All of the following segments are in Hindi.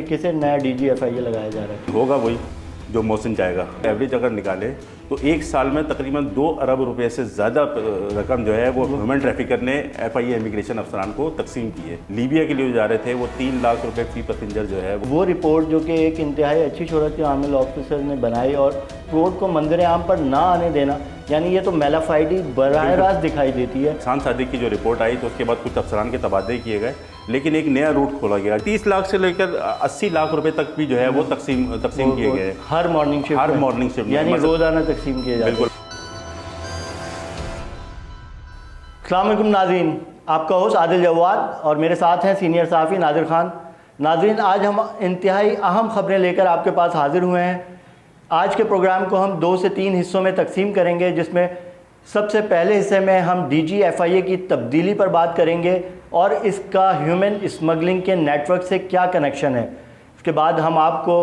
किसे नया DGFIA लगाया जा रहा है? होगा वही जो मोहसिन चाहेगा। एवरेज अगर निकाले तो एक साल में तकरीबन 2 अरब रुपए से ज़्यादा रकम जो है वो ह्यूमन ट्रैफिकर ने FIA इमिग्रेशन अफसरान को तकसीम की है। लीबिया के लिए जा रहे थे वो 3 लाख रुपए फी पैसेंजर जो है वो रिपोर्ट जो कि एक इंतहाई अच्छी शोहरत के आमिल ऑफिसर ने बनाई और रोड को मंजर आम पर ना आने देना, यानी ये तो मेलाफाइडी बराह रास्त दिखाई देती है। एहसान सादिक की जो रिपोर्ट आई तो उसके बाद कुछ अफसरान के तबादले किए गए, लेकिन एक नया रूट खोला गया। 30 लाख से लेकर 80 लाख रुपए तक भी जो है वो तकसीम किए गए हर मॉर्निंग शिफ्ट यानी रोजाना तकसीम किए जाते हैं। बिल्कुल। अस्सलाम वालेकुम नाज़रीन, आपका होस्ट आदिल जवाद और मेरे साथ हैं सीनियर सहाफ़ी नादिर खान। नाज़रीन, आज हम इंतहाई अहम ख़बरें लेकर आपके पास हाज़िर हुए हैं। आज के प्रोग्राम को हम 2 से 3 हिस्सों में तकसीम करेंगे, जिसमें सबसे पहले हिस्से में हम DGFIA की तब्दीली पर बात करेंगे और इसका ह्यूमन स्मगलिंग के नेटवर्क से क्या कनेक्शन है। उसके बाद हम आपको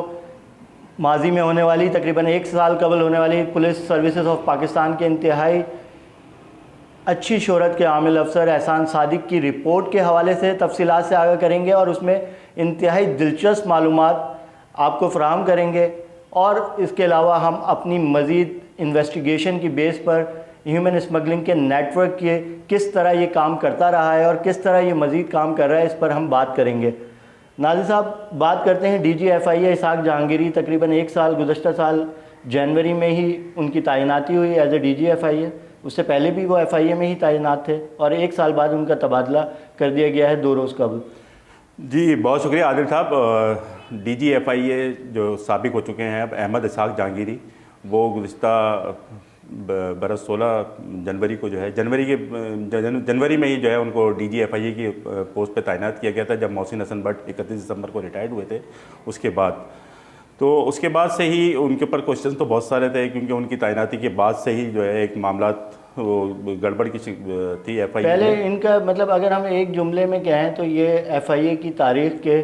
माजी में होने वाली तकरीबन 1 साल कबल होने वाली पुलिस सर्विसेज ऑफ पाकिस्तान के इंतहाई अच्छी शोहरत के आमिल अफसर एहसान सादिक की रिपोर्ट के हवाले से तफसीलात से आगाह करेंगे और उसमें इंतहाई दिलचस्प मालूमात आपको फ़राहम करेंगे। और इसके अलावा हम अपनी मज़ीद इन्वेस्टिगेशन की बेस पर ह्यूमन स्मगलिंग के नेटवर्क के किस तरह ये काम करता रहा है और किस तरह ये मज़ीद काम कर रहा है, इस पर हम बात करेंगे। नाज़िर साहब, बात करते हैं DGFIA इसाक जहांगीरी। तकरीबन 1 साल गुज़श्ता साल जनवरी में ही उनकी तैनाती हुई एज ए DGFIA। उससे पहले भी वो FIA में ही तैनात थे और 1 साल बाद उनका तबादला कर दिया गया है 2 रोज़ कबल। जी, बहुत शुक्रिया आदिल साहब। DGFIA जो साबिक हो चुके हैं अब अहमद इसाक जहांगीरी, वो गुज़िश्ता बरस 16 जनवरी को जो है जनवरी में ही जो है उनको DGFIA की पोस्ट पे तैनात किया गया था, जब मोहसिन हसन भट्ट 31 दिसंबर को रिटायर्ड हुए थे। उसके बाद से ही उनके ऊपर क्वेश्चन तो बहुत सारे थे, क्योंकि उनकी तैनाती के बाद से ही जो है एक मामला वो गड़बड़ की थी FIA। पहले इनका मतलब अगर हम एक जुमले में कहें तो ये FIA की तारीख़ के,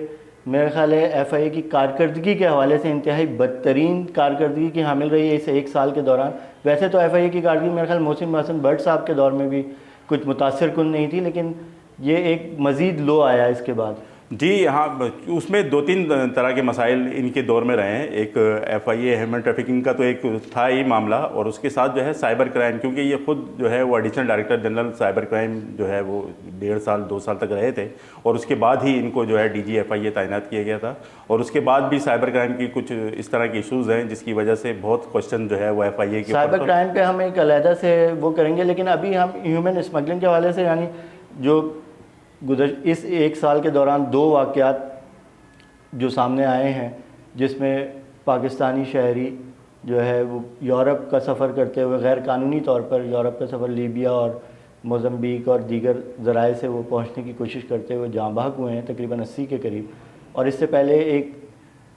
मेरा ख्याल है FIA की कारकर्दगी के हवाले से इंतहाई बदतरीन कारकर्दगी की हामिल रही है इस 1 साल के दौरान। वैसे तो FIA की कारकर्दगी मेरे ख्याल मोहसिन हसन भट्ट साहब के दौर में भी कुछ मुतासिर कुन नहीं थी, लेकिन ये एक मज़ीद लो आया इसके बाद। जी हाँ, उसमें 2-3 तरह के मसाइल इनके दौर में रहे हैं। एक FIA ह्यूमन ट्रैफिकिंग का तो एक था ही मामला, और उसके साथ जो है साइबर क्राइम, क्योंकि ये खुद जो है वो additional director general cyber crime जो है वो 1.5 साल 2 साल तक रहे थे, और उसके बाद ही इनको जो है DGFIA तैनात किया गया था। और उसके बाद भी साइबर क्राइम की कुछ इस तरह के इशूज़ हैं जिसकी वजह से बहुत क्वेश्चन जो है वो FIA के साइबर क्राइम पर हम एक अलहदा से वो करेंगे, लेकिन अभी हम ह्यूमन स्मगलिंग के हवाले से, यानी जो इस 1 साल के दौरान 2 वाक़यात जो सामने आए हैं, जिसमें पाकिस्तानी शहरी जो है वो यूरोप का सफ़र करते हुए गैर कानूनी तौर पर यूरोप का सफ़र लीबिया और मोज़म्बिक और दीगर ज़राए से वो पहुंचने की कोशिश करते हुए जाँ बहक हुए हैं, तकरीबन 80 के करीब। और इससे पहले एक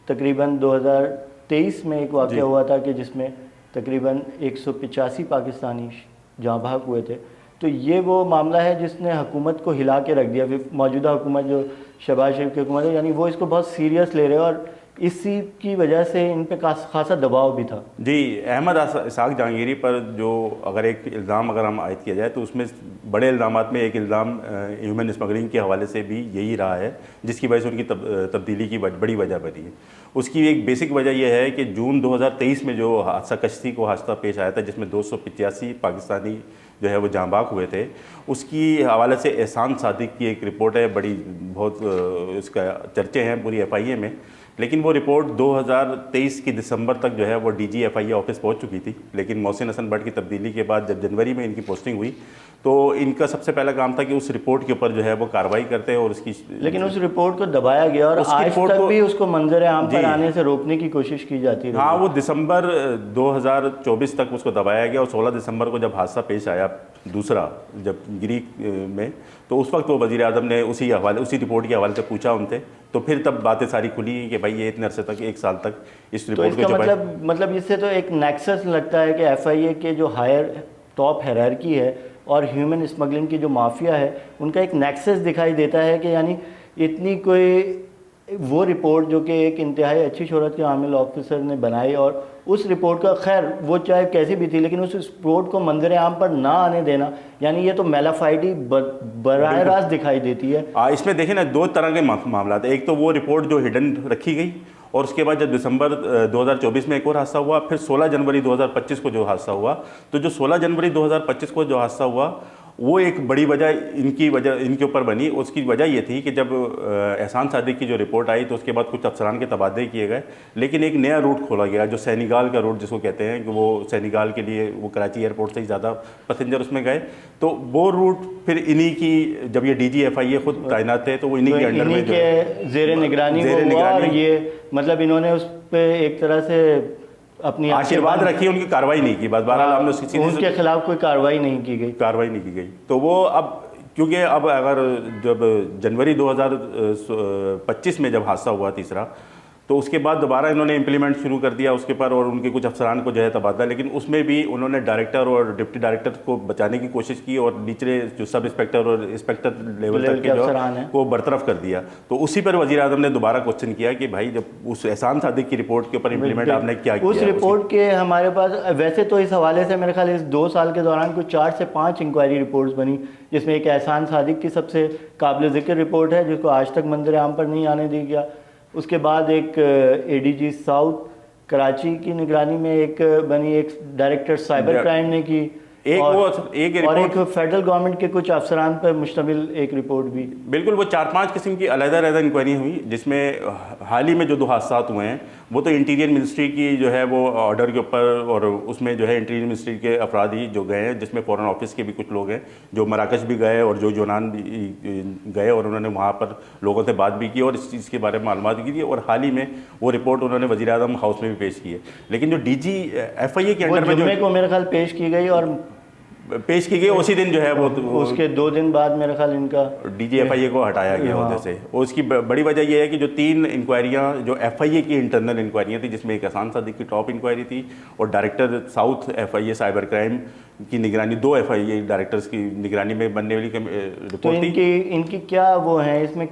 तकरीबन 2023 में एक वाक़या हुआ था कि जिसमें तकरीबन 185 पाकिस्तानी जाँ बहक हुए थे। तो ये वो मामला है जिसने हुकूमत को हिला के रख दिया। मौजूदा हुकूमत जो शहबाज शरीफ की हुकूमत है, यानी वो इसको बहुत सीरियस ले रहे हैं और इसी की वजह से इन पे खासा दबाव भी था। जी, अहमद इसाक जहांगीरी पर जो अगर एक इल्ज़ाम अगर हम आयद किया जाए तो उसमें बड़े इल्ज़ामात में एक इल्ज़ाम ह्यूमन स्मगलिंग के हवाले से भी यही रहा है, जिसकी वजह से उनकी तब्दीली की बड़ी वजह बनी है। उसकी एक बेसिक वजह यह है कि जून 2023 में जो हादसा कश्ती को हादसा पेश आया था, जिसमें 285 पाकिस्तानी जो है वो जाँ बहक हुए थे, उसकी हवाले से एहसान सादिक की एक रिपोर्ट है, बहुत उसका चर्चे हैं पूरी FIA में। लेकिन वो रिपोर्ट 2023 की दिसंबर तक जो है वो DGFIA ऑफिस पहुंच चुकी थी, लेकिन मोहसिन हसन भट्ट की तब्दीली के बाद जब जनवरी में इनकी पोस्टिंग हुई तो इनका सबसे पहला काम था कि उस रिपोर्ट के ऊपर जो है वो कार्रवाई करते हैं और उसकी, लेकिन उस रिपोर्ट को दबाया गया और आज तक भी उसको मंजर आम पर आने से रोकने की कोशिश की जाती है। हाँ, वो दिसंबर 2024 तक उसको दबाया गया और 16 दिसंबर को जब हादसा पेश आया दूसरा, जब ग्रीक में, तो उस वक्त वो वज़ीर आज़म ने उसी रिपोर्ट के हवाले से पूछा उनसे, तो फिर तब बातें सारी खुली कि भाई ये इतने अरसे तक 1 साल तक इस रिपोर्ट को मतलब इससे तो एक नेक्सस लगता है कि FIA के जो हायर टॉप हायरार्की है और ह्यूमन स्मगलिंग की जो माफिया है, उनका एक नेक्सस दिखाई देता है कि यानी इतनी कोई वो रिपोर्ट जो कि एक इंतहाई अच्छी शोहरत के हामिल ऑफिसर ने बनाई, और उस रिपोर्ट का खैर वो चाहे कैसी भी थी, लेकिन उस रिपोर्ट को मंजर आम पर ना आने देना, यानी ये तो मेलाफाइडी बराह रास्त दिखाई देती है। इसमें देखिए ना, दो तरह के मामला थे। एक तो वो रिपोर्ट जो हिडन रखी गई, और उसके बाद जब दिसंबर 2024 में एक और हादसा हुआ, फिर 16 जनवरी 2025 को जो हादसा हुआ, तो जो 16 जनवरी 2025 को जो हादसा हुआ वो एक बड़ी वजह इनके ऊपर बनी। उसकी वजह ये थी कि जब एहसान सादिक की जो रिपोर्ट आई तो उसके बाद कुछ अफसरान के तबादले किए गए, लेकिन एक नया रूट खोला गया जो सेनेगाल का रूट जिसको कहते हैं, कि वो सेनेगाल के लिए वो कराची एयरपोर्ट से ही ज़्यादा पैसेंजर उसमें गए। तो वो रूट फिर इन्हीं की, जब ये DGFIA खुद तैनात थे तो वो इन्हीं के अंडर में के ज़ेर निगरानी हुआ, और ये मतलब इन्होंने उस पर एक तरह से अपनी आशीर्वाद रखी, उनकी कार्रवाई नहीं की। बस बहरहाल हमने उनके खिलाफ कोई कार्रवाई नहीं की गई। तो वो अब, क्योंकि अब अगर जब जनवरी 2025 में जब हादसा हुआ तीसरा, तो उसके बाद दोबारा इन्होंने इम्प्लीमेंट शुरू कर दिया उसके पर, और उनके कुछ अफसरान को जो है तबादला, लेकिन उसमें भी उन्होंने डायरेक्टर और डिप्टी डायरेक्टर को बचाने की कोशिश की, और निचले जो सब इंस्पेक्टर और इंस्पेक्टर लेवल तक के जो को बरतरफ कर दिया। तो उसी पर वज़ीर आज़म ने दोबारा क्वेश्चन किया कि भाई जब उस एहसान सादिक की रिपोर्ट के ऊपर इम्प्लीमेंट आपने क्या किया? उस रिपोर्ट के हमारे पास वैसे तो इस हवाले से मेरे ख्याल इस 2 साल के दौरान कुछ 4 से 5 इंक्वायरी रिपोर्ट्स बनी, जिसमें एक एहसान सादिक की सबसे काबिल ज़िक्र रिपोर्ट है जिसको आज तक मंजर आम पर नहीं आने दिया गया। उसके बाद एक ADG साउथ कराची की निगरानी में एक बनी, एक डायरेक्टर साइबर क्राइम ने की, और एक फेडरल गवर्नमेंट के कुछ अफसरान पर मुश्तमिल एक रिपोर्ट भी। बिल्कुल, वो 4-5 किस्म की अलग-अलग इंक्वायरी हुई, जिसमें हाल ही में जो 2 हादसा हुए हैं वो तो इंटीरियर मिनिस्ट्री की जो है वो ऑर्डर के ऊपर, और उसमें जो है इंटीरियर मिनिस्ट्री के अफराद ही जो गए हैं, जिसमें फॉरेन ऑफिस के भी कुछ लोग हैं जो मराकश भी गए और जो यूनान भी गए, और उन्होंने वहाँ पर लोगों से बात भी की और इस चीज़ के बारे में मालूमात भी की, और हाल ही में वो रिपोर्ट उन्होंने वज़ीर आज़म हाउस में भी पेश की है। लेकिन जो DGFIA के अंडर में जो को मेरे ख्याल पेश की गई, और पेश की गई उसी दिन जो है वो उसके 2 दिन बाद मेरे ख्याल इनका DGFIA को हटाया गया होने से। और उसकी बड़ी वजह यह है कि जो 3 इंक्वायरियाँ जो FIA की इंटरनल इंक्वायरियाँ थी, जिसमें एक एहसान सादिक की टॉप इंक्वायरी थी, और director south FIA cyber crime की निगरानी, 2 FIA डायरेक्टर्स की निगरानी में बनने वाली रिपोर्ट तो थी। इनकी क्या वो है, इसमें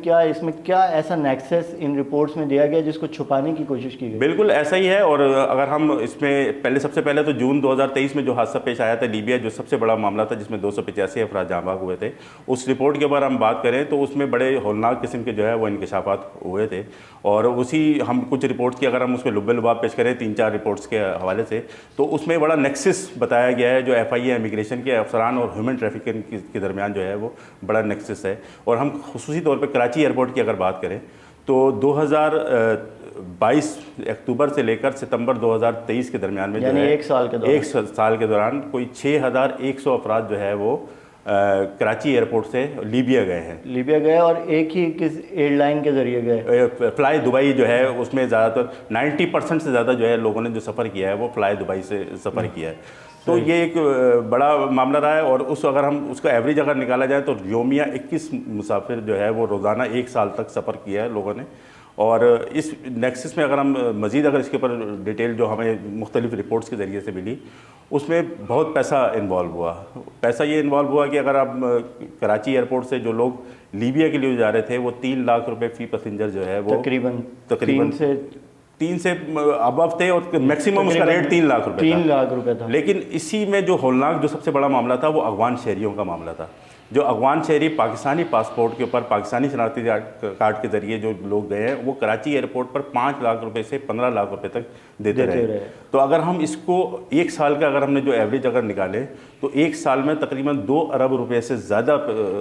क्या ऐसा नेक्सस इन रिपोर्ट्स में दिया गया जिसको छुपाने की कोशिश की गई? बिल्कुल ऐसा ही है। और अगर हम इसमें सबसे पहले तो जून 2023 में जो हादसा पेश आया था लीबिया, जो सबसे बड़ा मामला था जिसमें 285 अफराद जाँ बाग हुए थे, उस रिपोर्ट के बारे हम बात करें तो उसमें बड़े हौलनाक किस्म के जो है वो इंकशाफात हुए थे। और उसी हम कुछ रिपोर्ट्स की अगर हम उसमें लुब्बे लुबाब पेश करें 3-4 रिपोर्ट्स के हवाले से, तो उसमें बड़ा नेक्सस बताया गया है जो FIA इमिग्रेशन के अफसरान और ह्यूमन ट्रैफिकिंग के दरमियान जो है वो बड़ा नेक्सस है। और हम खुसूसी तौर पर कराची एयरपोर्ट की अगर बात करें तो 2022 अक्टूबर से लेकर सितंबर 2023 के दरमियान में जो है 1 साल के दौरान कोई 6100 अफराद जो है वो कराची एयरपोर्ट से लीबिया गए और एक ही किस एयरलाइन के जरिए गए? फ्लाई दुबई जो है उसमें ज़्यादातर 90% से ज़्यादा जो है लोगों ने जो सफ़र किया है वो फ्लाई दुबई से सफ़र किया है। तो ये एक बड़ा मामला रहा है। और अगर हम उसका एवरेज अगर निकाला जाए तो योमिया 21 मुसाफिर जो है वो रोज़ाना 1 साल तक सफ़र किया है लोगों ने। और इस नेक्सस में अगर हम मज़ीद अगर इसके ऊपर डिटेल जो हमें मुख्तलिफ रिपोर्ट्स के ज़रिए से मिली, उसमें बहुत पैसा इन्वॉल्व हुआ। पैसा ये इन्वॉल्व हुआ कि अगर आप कराची एयरपोर्ट से जो लोग लीबिया के लिए जा रहे थे वो 3 लाख रुपए फ़ी पैसेंजर जो है वो तकरीबन 3 से अबव थे, और मैक्सिमम उसका रेट 3 लाख रुपए 3 लाख रुपए था। लेकिन इसी में जो हौलनाक जो सबसे बड़ा मामला था वो अफगान शहरियों का मामला था। जो अफगान शहरी पाकिस्तानी पासपोर्ट के ऊपर पाकिस्तानी शनाख्ती कार्ड के ज़रिए जो लोग गए हैं वो कराची एयरपोर्ट पर 5 लाख रुपए से 15 लाख रुपए तक देते रहे। तो अगर हम इसको 1 साल का अगर हमने जो एवरेज अगर निकाले तो 1 साल में तकरीबन 2 अरब रुपए से ज़्यादा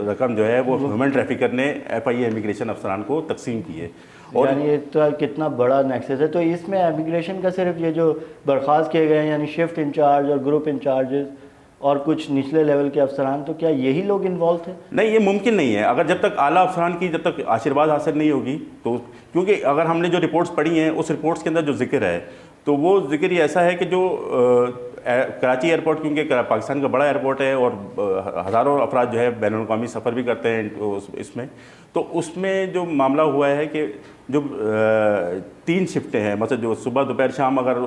रकम जो है वो ह्यूमन ट्रैफिकर ने FIA इमिग्रेशन अफसरान को तकसीम की है। और यानी ये तो कितना बड़ा नेक्सस है। तो इसमें इमिग्रेशन का सिर्फ ये जो बर्खास्त किए गए हैं यानी शिफ्ट इंचार्ज और ग्रुप इंचार्जेस और कुछ निचले लेवल के अफसरान, तो क्या यही लोग इन्वॉल्व थे? नहीं, ये मुमकिन नहीं है। अगर जब तक आला अफसरान की जब तक आशीर्वाद हासिल नहीं होगी तो, क्योंकि अगर हमने जो रिपोर्ट्स पढ़ी हैं उस रिपोर्ट्स के अंदर जो जिक्र है तो वो जिक्र ये ऐसा है कि जो कराची एयरपोर्ट, क्योंकि पाकिस्तान का बड़ा एयरपोर्ट है और हज़ारों अफराद जो है बैनुल-अक़वामी सफ़र भी करते हैं इसमें, तो उसमें जो मामला हुआ है कि जो 3 शिफ्टें हैं, मतलब जो सुबह दोपहर शाम अगर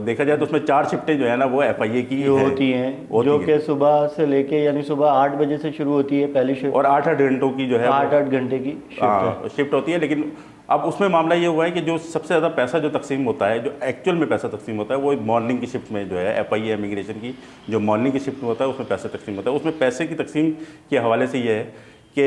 देखा जाए तो उसमें 4 शिफ्टें जो है ना वो FIA की होती हैं, जो कि सुबह से लेके यानी सुबह 8 बजे से शुरू होती है पहली शिफ्ट, और 8-8 घंटों की जो है 8-8 घंटे की शिफ्ट होती है। लेकिन अब उसमें मामला ये हुआ है कि जो सबसे ज़्यादा पैसा जो तकसीम होता है, जो एक्चुअल में पैसा तकसीम होता है, वो मॉर्निंग की शिफ्ट में जो है FIA इमिग्रेशन की जो मॉर्निंग की शिफ्ट में होता है उसमें पैसा तकसीम होता है। उसमें पैसे की तकसीम के हवाले से ये है कि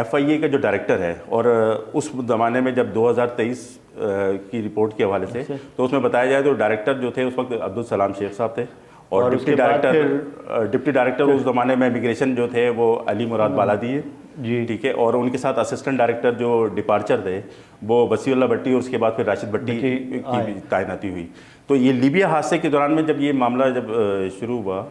FIA का जो डायरेक्टर है, और उस ज़माने में जब 2023 की रिपोर्ट के हवाले से, तो उसमें बताया जाए तो डायरेक्टर जो थे उस वक्त अब्दुल सलाम शेख साहब थे, और डिप्टी डायरेक्टर उस ज़माने में इमिग्रेशन जो थे वो अली मुराद बालादी है जी, ठीक है। और उनके साथ असिस्टेंट डायरेक्टर जो डिपार्चर थे वो वसीउल्लाह भट्टी, और उसके बाद फिर राशिद भट्टी की तैनाती हुई। तो ये लीबिया हादसे के दौरान में जब ये मामला शुरू हुआ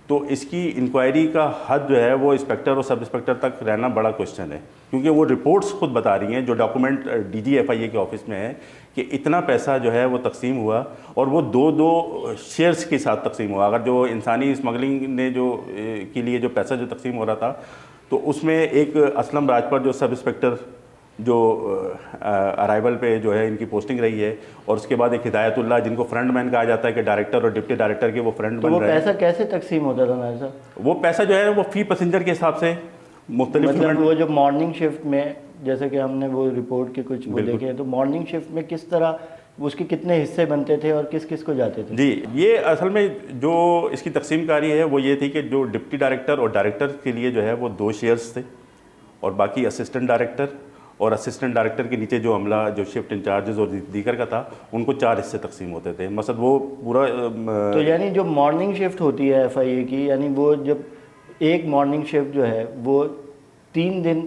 तो इसकी इंक्वायरी का हद जो है वो इंस्पेक्टर और सब इंस्पेक्टर तक रहना बड़ा क्वेश्चन है, क्योंकि वो रिपोर्ट्स खुद बता रही हैं, जो डॉक्यूमेंट DG FIA के ऑफिस में है, कि इतना पैसा जो है वो तकसीम हुआ, और वो दो शेयर्स के साथ तकसीम हुआ। अगर जो इंसानी स्मगलिंग ने जो के लिए जो पैसा जो तकसीम हो रहा था, तो उसमें एक असलम राजपर जो सब इंस्पेक्टर जो अराइवल पे जो है इनकी पोस्टिंग रही है, और उसके बाद एक हिदायतुल्लाह जिनको फ्रंटमैन कहा जाता है कि डायरेक्टर और डिप्टी डायरेक्टर के वो फ्रंट बन रहे हैं। पैसा कैसे तकसीम होता था नाज़िर साहब? वो पैसा जो है वो फी पैसेंजर के हिसाब से मुख्तलिफ, मतलब वो जो मॉर्निंग शिफ्ट में, जैसे कि हमने वो रिपोर्ट के कुछ वो देखे हैं, तो मॉर्निंग शिफ्ट में किस तरह उसके कितने हिस्से बनते थे और किस किस को जाते थे? जी, ये असल में जो इसकी तकसीमकारी है वो ये थी कि जो डिप्टी डायरेक्टर और डायरेक्टर के लिए जो है वो 2 शेयर्स थे, और बाकी असिस्टेंट डायरेक्टर और असिस्टेंट डायरेक्टर के नीचे जो अमला, जो शिफ्ट इंचार्जेस और दीगर का था, उनको 4 हिस्से तकसीम होते थे। मसद वो पूरा तो यानी जो मॉर्निंग शिफ्ट होती है FIA की, यानी वो जब एक मॉर्निंग शिफ्ट जो है वो 3 दिन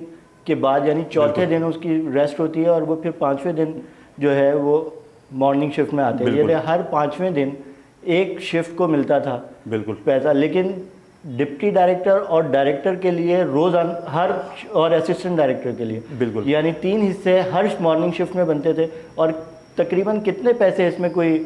के बाद, यानी चौथे दिन उसकी रेस्ट होती है, और वो फिर 5वें दिन जो है वो मॉर्निंग शिफ्ट में आते हैं। यानी हर 5वें दिन एक शिफ्ट को मिलता था बिल्कुल पैसा, लेकिन डिप्टी डायरेक्टर और डायरेक्टर के लिए रोज़ाना हर, और असिस्टेंट डायरेक्टर के लिए बिल्कुल, यानी 3 हिस्से हर मॉर्निंग शिफ्ट में बनते थे। और तकरीबन कितने पैसे इसमें, कोई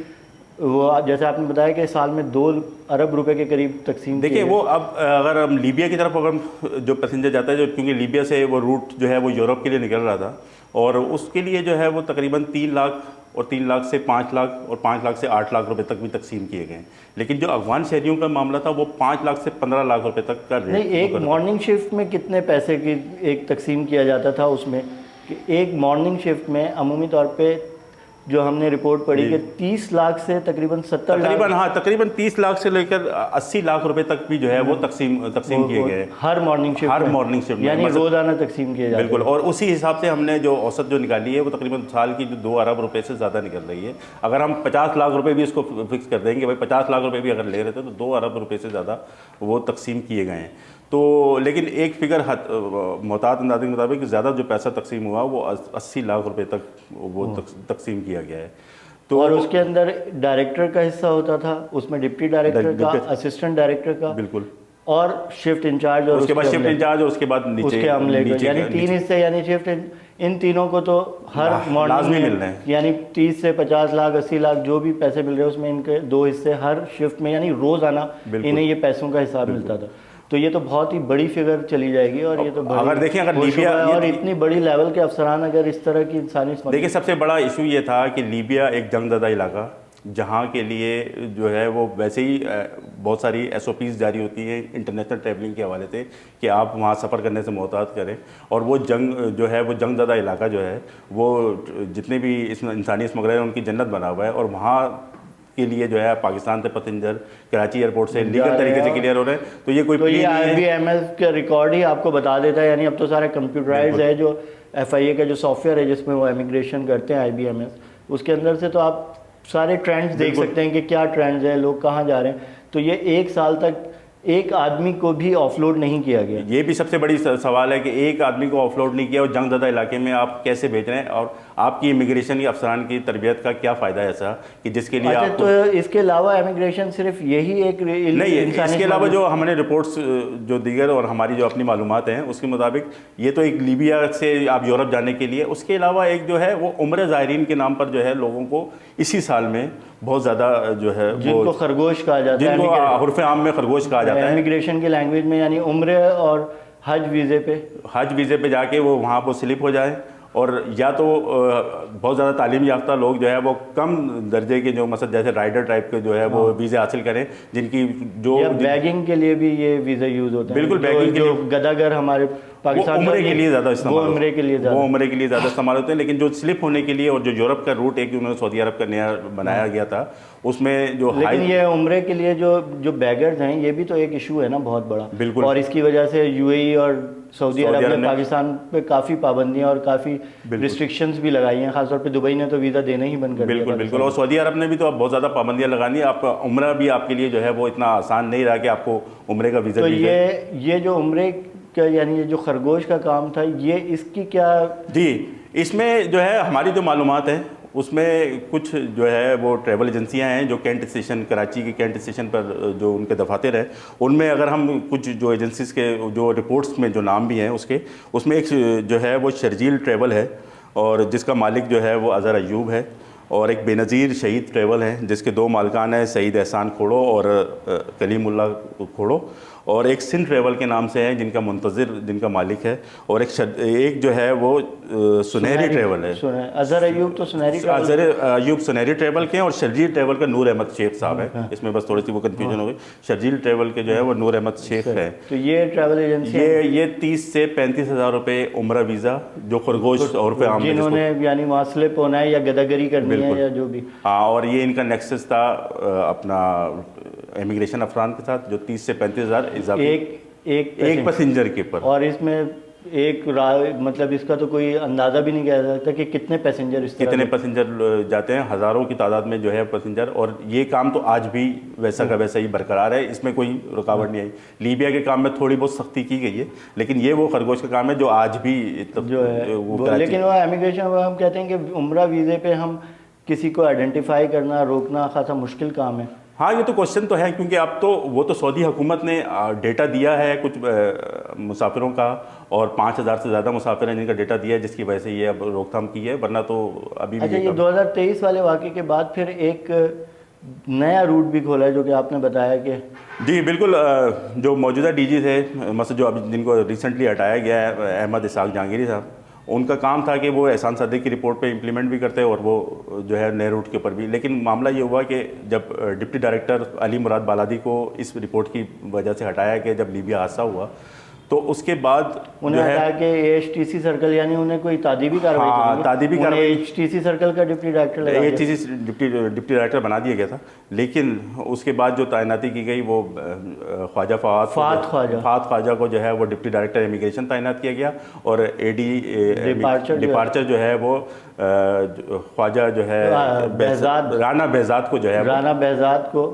वो जैसे आपने बताया कि साल में 2 अरब रुपए के करीब तकसीम। देखिए वो अब अगर हम लीबिया की तरफ अगर जो पैसेंजर जाता है, जो क्योंकि लीबिया से वो रूट जो है वो यूरोप के लिए निकल रहा था, और उसके लिए जो है वो तकरीबन 3 लाख, और 3 लाख से 5 लाख, और 5 लाख से 8 लाख रुपए तक भी तकसीम किए गए। लेकिन जो अफगान शहरियों का मामला था वो 5 लाख से 15 लाख रुपए तक का रेट। नहीं, एक मॉर्निंग शिफ्ट में कितने पैसे की एक तकसीम किया जाता था उसमें, कि एक मॉर्निंग शिफ्ट में अमूमी तौर पे जो हमने रिपोर्ट पढ़ी कि 30 लाख से तकरीबन 70 लाख, हाँ तकरीबन 30 लाख से लेकर 80 लाख रुपए तक भी जो है वो तकसीम किए गए हर मॉर्निंग शिफ्ट में, यानी रोजाना तकसीम किए जाते हैं। बिल्कुल, और उसी हिसाब से हमने जो औसत जो निकाली है वो तकरीबन साल की जो 2 अरब रुपए से ज़्यादा निकल रही है। अगर हम 50 लाख रुपए भी इसको फिक्स कर देंगे, भाई 50 लाख रुपए भी अगर ले रहे थे तो 2 अरब रुपए से ज़्यादा वो तकसीम किए गए हैं। तो लेकिन एक फिगर मोहतात अंदाजे के मुताबिक ज़्यादा जो पैसा तकसीम हुआ वो 80 लाख रुपए तक वो तकसीम किया गया है। तो और उसके अंदर डायरेक्टर का हिस्सा होता था, उसमें डिप्टी डायरेक्टर का, असिस्टेंट डायरेक्टर का, बिल्कुल, और शिफ्ट इंचार्ज, और उसके बाद शिफ्ट इंचार्ज, और उसके बाद नीचे उसके अमले को, यानी 3 हिस्से, यानी शिफ्ट इन तीनों को तो हर मॉर्निंग में मिल रहे हैं। यानी 30 से 50 लाख 80 लाख जो भी पैसे मिल रहे हैं उसमें इनके 2 हिस्से हर शिफ्ट में, यानी रोजाना इन्हें ये पैसों का हिसाब मिलता था। तो ये तो बहुत ही बड़ी फिगर चली जाएगी, और ये तो अगर देखें, अगर लीबिया और इतनी बड़ी लेवल के अफसरान अगर इस तरह की इंसानी, देखिए सबसे बड़ा इशू ये था कि लीबिया एक जंगज़दा इलाका, जहाँ के लिए जो है वो वैसे ही बहुत सारी SOPs जारी होती हैं इंटरनेशनल ट्रैवलिंग के हवाले से कि आप वहाँ सफ़र करने से मोहतात करें, और वो जंग जो है वो जंगज़दा इलाका जो है वो जितने भी इंसानी स्मगलर हैं उनकी जन्नत बना हुआ है, और वहाँ के लिए जो है पाकिस्तान से पैसेंजर कराची एयरपोर्ट से लीगल तरीके से क्लियर हो रहे हैं। तो ये कोई तो ये IBMS का रिकॉर्ड ही आपको बता देता है, यानी अब तो सारे कंप्यूटराइज है जो FIA का जो सॉफ्टवेयर है जिसमें वो इमिग्रेशन करते हैं IBMS, उसके अंदर से तो आप सारे ट्रेंड्स देख सकते हैं कि क्या ट्रेंड्स है, लोग कहाँ जा रहे हैं। तो ये 1 साल तक एक आदमी को भी ऑफलोड नहीं किया गया। ये भी सबसे बड़ी सवाल है कि एक आदमी को ऑफलोड नहीं किया, और जंगज़दा इलाके में आप कैसे भेज रहे हैं, और आपकी इमिग्रेशन या अफसरान की तरबियत का क्या फ़ायदा है ऐसा कि जिसके लिए आप तो इसके अलावा इमिग्रेशन सिर्फ यही एक नहीं है, इसके अलावा जो हमने रिपोर्ट्स जो दीगर और हमारी जो अपनी मालूमात हैं उसके मुताबिक ये तो एक लीबिया से आप यूरोप जाने के लिए, उसके अलावा एक जो है वो उम्र ज़ायरीन के नाम पर जो है लोगों को इसी साल में बहुत ज़्यादा जो है जिनको खरगोश कहा जाता है, जिनको हुर्फ़ आम में खरगोश कहा जाता है इमिग्रेशन की लैंग्वेज में, यानी उम्र और हज वीज़े पे जाके वो वहाँ पर स्लिप हो जाए, और या तो बहुत ज़्यादा तालीम याफ्ता लोग जो है वो कम दर्जे के जो मतलब जैसे राइडर टाइप के जो है वो वीज़े हासिल करें, जिनकी जो या बैगिंग के लिए भी ये वीज़ा यूज़ होता है। बिल्कुल, बैगिंग के जो लिए गदागर हमारे पाकिस्तान में उम्रे के लिए ज़्यादा इस्तेमाल वो उम्रे के लिए वो उम्रे के लिए ज़्यादा इस्तेमाल होते हैं। लेकिन जो स्लिप होने के लिए और जो यूरोप का रूट एक उन्होंने सऊदी अरब का नया बनाया गया था, उसमें जो लेकिन ये उम्रे के लिए जो बैगर्स हैं, ये भी तो एक इशू है ना बहुत बड़ा। बिल्कुल। और इसकी वजह से यूएई और सऊदी अरब ने पाकिस्तान पे काफ़ी पाबंदियां और काफ़ी रिस्ट्रिक्शंस भी लगाई हैं। खासतौर पे दुबई ने तो वीज़ा देना ही बंद कर दिया। बिल्कुल बिल्कुल। और सऊदी अरब ने भी तो अब बहुत ज़्यादा पाबंदियां लगानी है। आप उम्रा भी आपके लिए जो है वो इतना आसान नहीं रहा कि आपको उम्रे का वीज़ा तो ये जो उम्रे का यानी ये जो खरगोश का काम था, ये इसकी क्या? जी, इसमें जो है हमारी जो मालूमात है उसमें कुछ जो है वो ट्रैवल एजेंसियां हैं जो कैंट स्टेशन, कराची के कैंट स्टेशन पर जो उनके दफातर हैं, उनमें अगर हम कुछ जो एजेंसीज़ के जो रिपोर्ट्स में जो नाम भी हैं उसमें एक जो है वो शर्जील ट्रैवल है, और जिसका मालिक जो है वो अज़हर अयूब है, और एक बेनज़ीर शहीद ट्रैवल है जिसके दो मालिकान हैं, सईद एहसान खोड़ो और कलीमुल्ला खोड़ो, और एक सिंध ट्रैवल के नाम से हैं जिनका मुंतज़िर जिनका मालिक है, और एक जो है वो सुनहरी ट्रैवल है। अज़हर अयूब तो सुनहरी अज़हर अयूब सुनहरी ट्रैवल के हैं, और शर्जील ट्रैवल का नूर अहमद शेख साहब है। इसमें बस थोड़ी सी वो कन्फ्यूजन हो गई। शर्जील ट्रैवल के जो है वो नूर अहमद शेख है। तो ये ट्रैवल एजेंसी ये 30 से 35 हज़ार रुपये उम्रा वीज़ा जो खरगोश और पे आम जिन्होंने यानी वहाँ स्लिप होना है या गदागरी करनी है या जो भी। हाँ, और ये इनका नेक्सस था अपना इमिग्रेशन अफरान के साथ, जो 30 से 35 हज़ार एक पैसेंजर के ऊपर। और इसमें मतलब इसका तो कोई अंदाज़ा भी नहीं किया जा सकता कि कितने पैसेंजर कितने पैसेंजर जाते हैं, हज़ारों की तादाद में जो है पैसेंजर। और ये काम तो आज भी वैसा का वैसा ही बरकरार है, इसमें कोई रुकावट नहीं आई। लीबिया के काम में थोड़ी बहुत सख्ती की गई है, लेकिन ये वो खरगोश का काम है जो आज भी जो है लेकिन वो इमिग्रेशन हम कहते हैं कि उम्रा वीज़े पे हम किसी को आइडेंटिफाई करना, रोकना खासा मुश्किल काम है। हाँ, ये तो क्वेश्चन तो है, क्योंकि अब तो वो तो सऊदी हुकूमत ने डेटा दिया है कुछ मुसाफिरों का, और 5000 से ज़्यादा मुसाफिर हैं जिनका डेटा दिया है, जिसकी वजह से ये अब रोकथाम की है, वरना तो अभी भी। अच्छा, ये 2023 वाले वाक़े के बाद फिर एक नया रूट भी खोला है जो कि आपने बताया कि जी बिल्कुल। जो मौजूदा डीजी थे, मतलब जो अभी जिनको रिसेंटली हटाया गया है, अहमद इसाक जहांगीरी साहब, उनका काम था कि वो एहसान सदीक की रिपोर्ट पे इम्प्लीमेंट भी करते और वो जो है नए रूट के ऊपर भी। लेकिन मामला ये हुआ कि जब डिप्टी डायरेक्टर अली मुराद बालादी को इस रिपोर्ट की वजह से हटाया कि जब लीबिया हादसा हुआ, तो उसके बाद उन्हें हटा के एचटीसी सर्कल, यानी उन्हें कोई तादीबी कार्रवाई, हाँ, तादीबी कार्रवाई, एचटीसी सर्कल का डिप्टी डायरेक्टर लगा दिया, एचटीसी डिप्टी डायरेक्टर बना दिया गया था। लेकिन उसके बाद जो तैनाती की गई वो ख्वाजा फात ख्वाजा को जो है वो डिप्टी डायरेक्टर इमिग्रेशन तैनात किया गया, और एडी डिपार्चर जो है वो ख्वाजा जो है राना बेहजाद को जो है राना बेहजाद को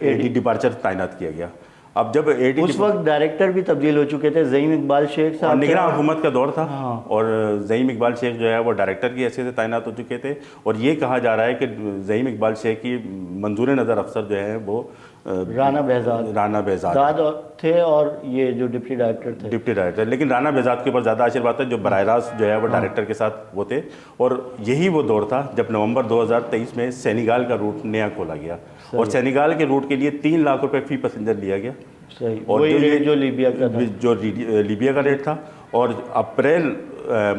एडी डिपार्चर तैनात किया गया। अब जब एडी उस वक्त डायरेक्टर भी तब्दील हो चुके थे, ज़ईम इकबाल शेख साहब, निगरान हुकूमत का दौर था। हाँ। और ज़ईम इकबाल शेख जो है वो डायरेक्टर की हैसियत से तैनात हो चुके थे, और ये कहा जा रहा है कि ज़ईम इकबाल शेख की मंजूर नज़र अफसर जो है वो राना बेहजाद थे, और ये जो डिप्टी डायरेक्टर। लेकिन राना बेहजाद के ऊपर ज़्यादा आशीर्वाद है, जो बराह रास्त जो है वो डायरेक्टर के साथ वो थे। और यही वो दौर था जब नवंबर 2023 में सेनेगाल का रूट नया खोला गया, और सेनेगाल के रूट के लिए 3 लाख रुपए फी पैसेंजर लिया गया। सही, और जो लीबिया का रेट था। और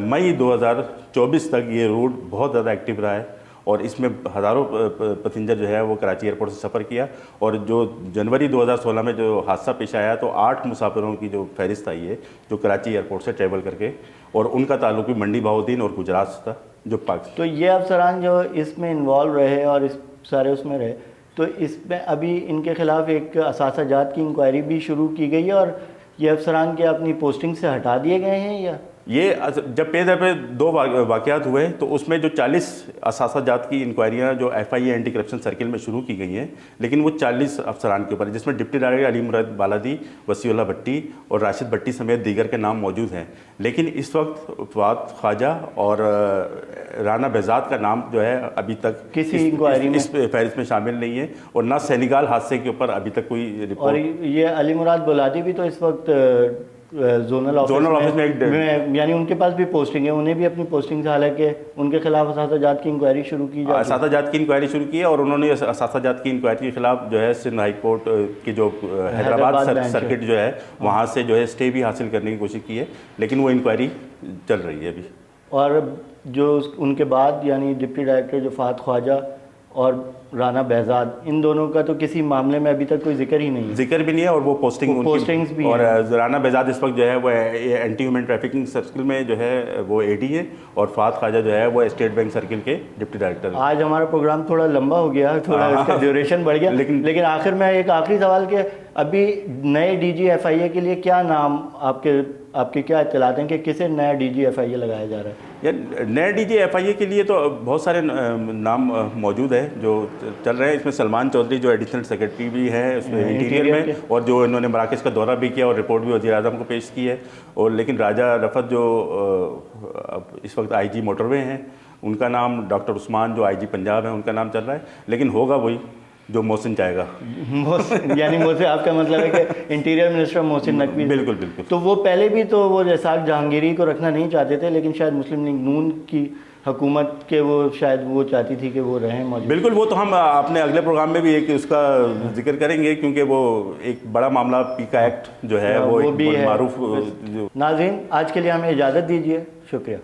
मई 2024 तक ये रूट बहुत ज़्यादा एक्टिव रहा है, और इसमें हज़ारों पैसेंजर जो है वो कराची एयरपोर्ट से सफ़र किया। और जो जनवरी 2016 में जो हादसा पेश आया, तो 8 मुसाफिरों की जो फहरिस्त आई है जो कराची एयरपोर्ट से ट्रैवल करके, और उनका ताल्लुक भी मंडी बहाउद्दीन और गुजरात से था जो पाकिस्तान। तो ये अफसरान जो इसमें इन्वॉल्व रहे और इस सारे उसमें रहे, तो इसमें अभी इनके ख़िलाफ़ एक असासाजात की इंक्वायरी भी शुरू की गई है, और ये अफसरान के अपनी पोस्टिंग से हटा दिए गए हैं या ये जब पे दर पे 2 वाक़यात हुए, तो उसमें जो 40 असासाजात की इंक्वायरियाँ जो FIA एंटी करप्शन सर्किल में शुरू की गई हैं, लेकिन वो 40 अफसरान के ऊपर, जिसमें डिप्टी डायरेक्टर अली मुराद बालादी, वसीउल्लाह भट्टी और राशिद भट्टी समेत दीगर के नाम मौजूद हैं। लेकिन इस वक्त फात ख्वाजा और राना बेहजाद का नाम जो है अभी तक किसी इंक्वायरी में, इस फहरिस्त में शामिल नहीं है, और ना सेनेगाल हादसे के ऊपर अभी तक कोई रिपोर्ट। और ये अली मुराद बालादी भी तो इस वक्त जोनल ऑफिस में यानी उनके पास भी पोस्टिंग है, उन्हें भी अपनी पोस्टिंग से, हालांकि उनके खिलाफ असासाजात की इंक्वायरी शुरू की जाए, असासाजात की इंक्वायरी शुरू की है, और उन्होंने असासाजात की इंक्वायरी के खिलाफ जो है सिंध हाई कोर्ट की जो हैदराबाद सर्किट जो है वहाँ से जो है स्टे भी हासिल करने की कोशिश की है, लेकिन वो इंक्वायरी चल रही है अभी। और जो उनके बाद यानी डिप्टी डायरेक्टर जो फ़ात ख्वाजा और राना बहजाद, इन दोनों का तो किसी मामले में अभी तक कोई जिक्र ही नहीं है। जिक्र भी नहीं है और वो पोस्टिंग्स भी और हैं। राना बहजाद इस वक्त जो है वो एंटी ह्यूमन ट्रैफिकिंग सर्कल में जो है वो एडी है, और फ़ात ख्वाजा जो है वो स्टेट बैंक सर्किल के डिप्टी डायरेक्टर हैं। आज हमारा प्रोग्राम थोड़ा लंबा हो गया, थोड़ा इसका ड्यूरेशन बढ़ गया, लेकिन आखिर में एक आखिरी सवाल कि अभी नए डीजी एफआईए के लिए क्या नाम आपके क्या इत्तलात हैं कि किसे नया डीजी एफआईए लगाया जा रहा है? या नए डीजी एफआईए के लिए तो बहुत सारे नाम मौजूद है जो चल रहे हैं। इसमें सलमान चौधरी जो एडिशनल सेक्रेटरी भी हैं उसमें इंटीरियर में, और जो इन्होंने मराकज़ का दौरा भी किया और रिपोर्ट भी वज़ीर आज़म को पेश की है। और लेकिन राजा रफ़त जो इस वक्त आईजी मोटरवे हैं, उनका नाम, डॉक्टर उस्मान जो आईजी पंजाब हैं उनका नाम चल रहा है, लेकिन होगा वही जो मोहसिन चाहेगा। यानी मोहसिन, आपका मतलब है कि इंटीरियर मिनिस्टर मोहसिन नकवी। बिल्कुल बिल्कुल। तो वो पहले भी तो वो इसाक जहांगीरी को रखना नहीं चाहते थे, लेकिन शायद मुस्लिम लीग नून की हुकूमत के वो शायद वो चाहती थी कि वो रहें मौजूद। बिल्कुल, वो तो हम अपने अगले प्रोग्राम में भी एक उसका जिक्र करेंगे, क्योंकि वो एक बड़ा मामला पीका एक्ट जो है वो भी है। मारूफ। नाज़रीन, आज के लिए हमें इजाज़त दीजिए, शुक्रिया।